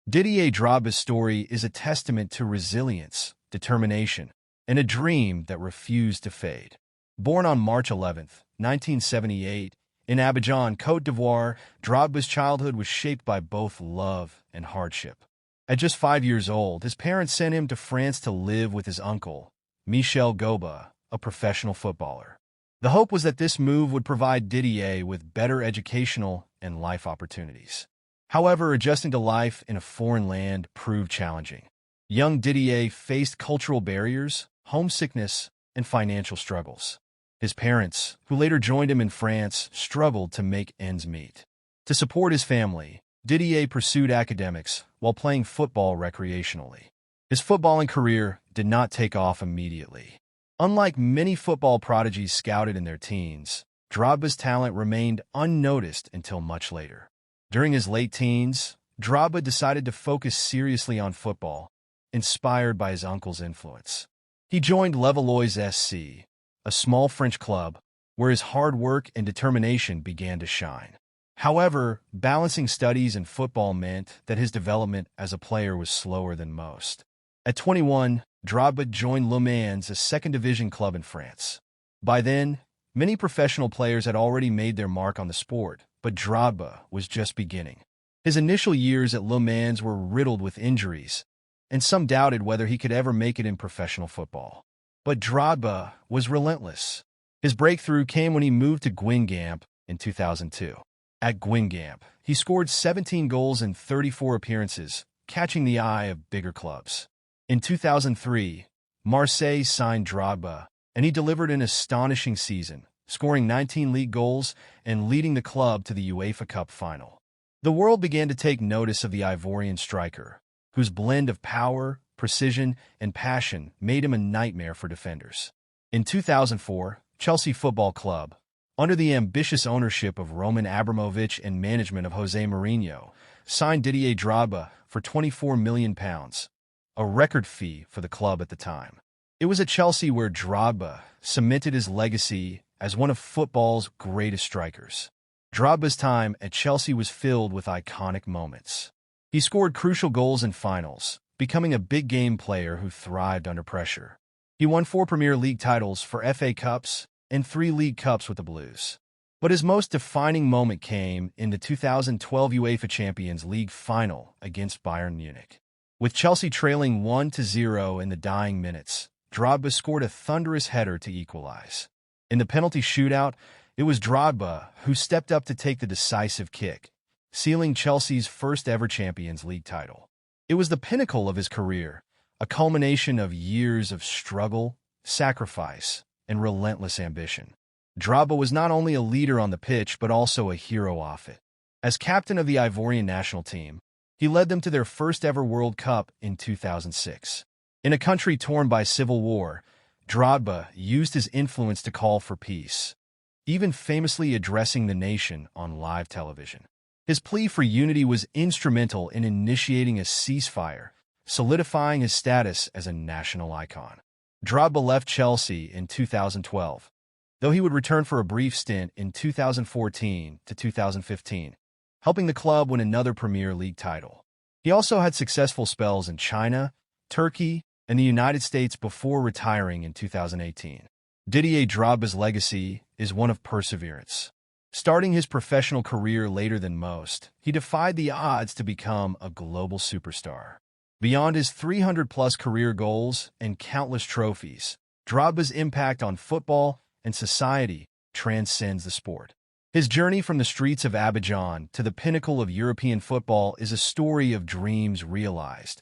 Didier Drogba's story is a testament to resilience, determination, and a dream that refused to fade. Born on March 11, 1978, in Abidjan, Côte d'Ivoire, Drogba's childhood was shaped by both love and hardship. At just 5 years old, his parents sent him to France to live with his uncle, Michel Goba, a professional footballer. The hope was that this move would provide Didier with better educational and life opportunities. However, adjusting to life in a foreign land proved challenging. Young Didier faced cultural barriers, homesickness, and financial struggles. His parents, who later joined him in France, struggled to make ends meet. To support his family, Didier pursued academics while playing football recreationally. His footballing career did not take off immediately. Unlike many football prodigies scouted in their teens, Drogba's talent remained unnoticed until much later. During his late teens, Drogba decided to focus seriously on football, inspired by his uncle's influence. He joined Levallois SC, a small French club, where his hard work and determination began to shine. However, balancing studies and football meant that his development as a player was slower than most. At 21, Drogba joined Le Mans, a second-division club in France. By then, many professional players had already made their mark on the sport, but Drogba was just beginning. His initial years at Le Mans were riddled with injuries, and some doubted whether he could ever make it in professional football. But Drogba was relentless. His breakthrough came when he moved to Guingamp in 2002. At Guingamp, he scored 17 goals in 34 appearances, catching the eye of bigger clubs. In 2003, Marseille signed Drogba, and he delivered an astonishing season, scoring 19 league goals and leading the club to the UEFA Cup final. The world began to take notice of the Ivorian striker, whose blend of power, precision, and passion made him a nightmare for defenders. In 2004, Chelsea Football Club, under the ambitious ownership of Roman Abramovich and management of Jose Mourinho, signed Didier Drogba for £24 million, a record fee for the club at the time. It was at Chelsea where Drogba cemented his legacy as one of football's greatest strikers. Drogba's time at Chelsea was filled with iconic moments. He scored crucial goals in finals, becoming a big-game player who thrived under pressure. He won 4 Premier League titles for FA Cups and 3 League Cups with the Blues. But his most defining moment came in the 2012 UEFA Champions League final against Bayern Munich. With Chelsea trailing 1-0 in the dying minutes, Drogba scored a thunderous header to equalize. In the penalty shootout, it was Drogba who stepped up to take the decisive kick, sealing Chelsea's first-ever Champions League title. It was the pinnacle of his career, a culmination of years of struggle, sacrifice, and relentless ambition. Drogba was not only a leader on the pitch but also a hero off it. As captain of the Ivorian national team, he led them to their first-ever World Cup in 2006. In a country torn by civil war, Drogba used his influence to call for peace, even famously addressing the nation on live television. His plea for unity was instrumental in initiating a ceasefire, solidifying his status as a national icon. Drogba left Chelsea in 2012, though he would return for a brief stint in 2014 to 2015, helping the club win another Premier League title. He also had successful spells in China, Turkey, and the United States before retiring in 2018. Didier Drogba's legacy is one of perseverance. Starting his professional career later than most, he defied the odds to become a global superstar. Beyond his 300-plus career goals and countless trophies, Drogba's impact on football and society transcends the sport. His journey from the streets of Abidjan to the pinnacle of European football is a story of dreams realized,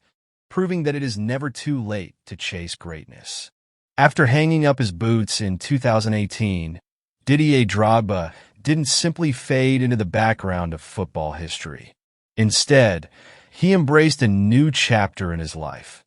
proving that it is never too late to chase greatness. After hanging up his boots in 2018, Didier Drogba didn't simply fade into the background of football history. Instead, he embraced a new chapter in his life,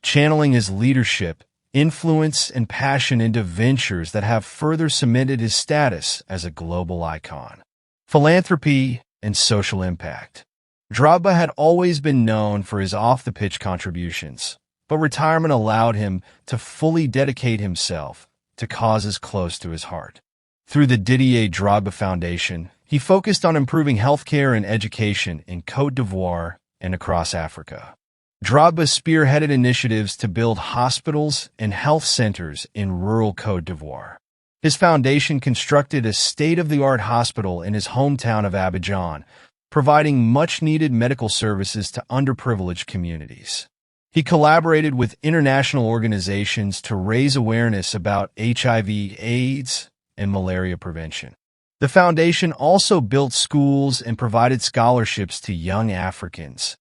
channeling his leadership, influence, and passion into ventures that have further cemented his status as a global icon. Philanthropy and social impact. Drogba had always been known for his off-the-pitch contributions, but retirement allowed him to fully dedicate himself to causes close to his heart. Through the Didier Drogba Foundation, he focused on improving healthcare and education in Côte d'Ivoire and across Africa. Drogba spearheaded initiatives to build hospitals and health centers in rural Côte d'Ivoire. His foundation constructed a state-of-the-art hospital in his hometown of Abidjan, providing much-needed medical services to underprivileged communities. He collaborated with international organizations to raise awareness about HIV, AIDS, and malaria prevention. The foundation also built schools and provided scholarships to young Africans,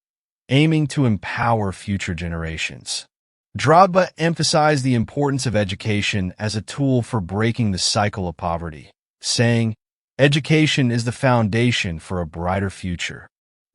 aiming to empower future generations. Drogba emphasized the importance of education as a tool for breaking the cycle of poverty, saying, "Education is the foundation for a brighter future."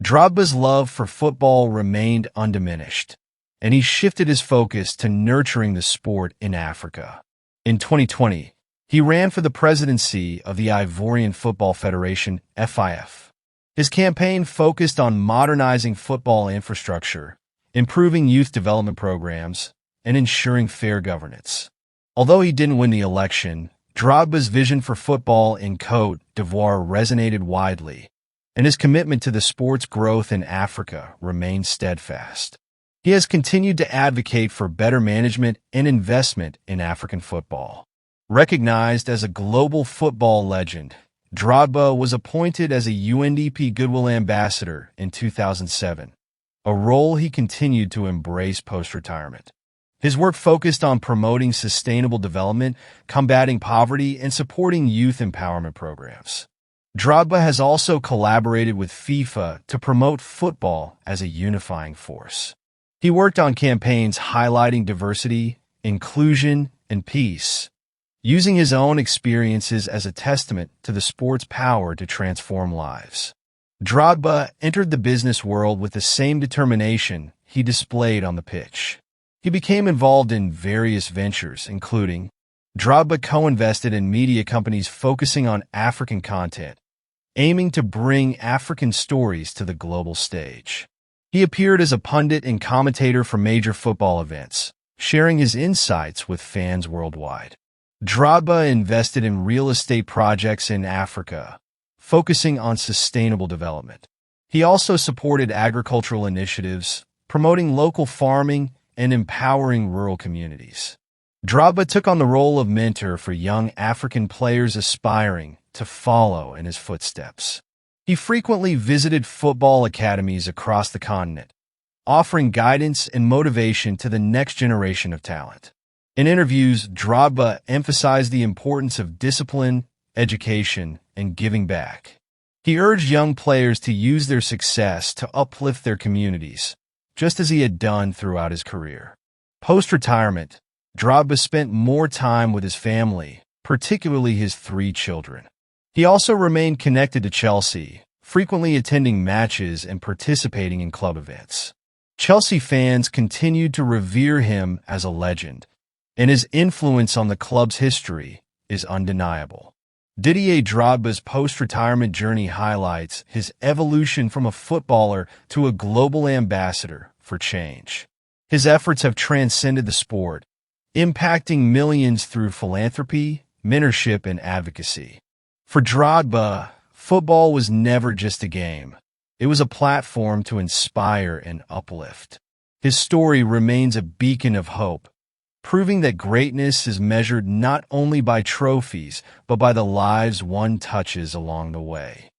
Drogba's love for football remained undiminished, and he shifted his focus to nurturing the sport in Africa. In 2020, he ran for the presidency of the Ivorian Football Federation, FIF. His campaign focused on modernizing football infrastructure, improving youth development programs, and ensuring fair governance. Although he didn't win the election, Drogba's vision for football in Côte d'Ivoire resonated widely, and his commitment to the sport's growth in Africa remained steadfast. He has continued to advocate for better management and investment in African football. Recognized as a global football legend, Drogba was appointed as a UNDP Goodwill Ambassador in 2007, a role he continued to embrace post-retirement. His work focused on promoting sustainable development, combating poverty, and supporting youth empowerment programs. Drogba has also collaborated with FIFA to promote football as a unifying force. He worked on campaigns highlighting diversity, inclusion, and peace, using his own experiences as a testament to the sport's power to transform lives. Drogba entered the business world with the same determination he displayed on the pitch. He became involved in various ventures, including Drogba co-invested in media companies focusing on African content, aiming to bring African stories to the global stage. He appeared as a pundit and commentator for major football events, sharing his insights with fans worldwide. Drogba invested in real estate projects in Africa, focusing on sustainable development. He also supported agricultural initiatives, promoting local farming and empowering rural communities. Drogba took on the role of mentor for young African players aspiring to follow in his footsteps. He frequently visited football academies across the continent, offering guidance and motivation to the next generation of talent. In interviews, Drogba emphasized the importance of discipline, education, and giving back. He urged young players to use their success to uplift their communities, just as he had done throughout his career. Post-retirement, Drogba spent more time with his family, particularly his 3 children. He also remained connected to Chelsea, frequently attending matches and participating in club events. Chelsea fans continued to revere him as a legend, and his influence on the club's history is undeniable. Didier Drogba's post-retirement journey highlights his evolution from a footballer to a global ambassador for change. His efforts have transcended the sport, impacting millions through philanthropy, mentorship, and advocacy. For Drogba, football was never just a game. It was a platform to inspire and uplift. His story remains a beacon of hope, proving that greatness is measured not only by trophies, but by the lives one touches along the way.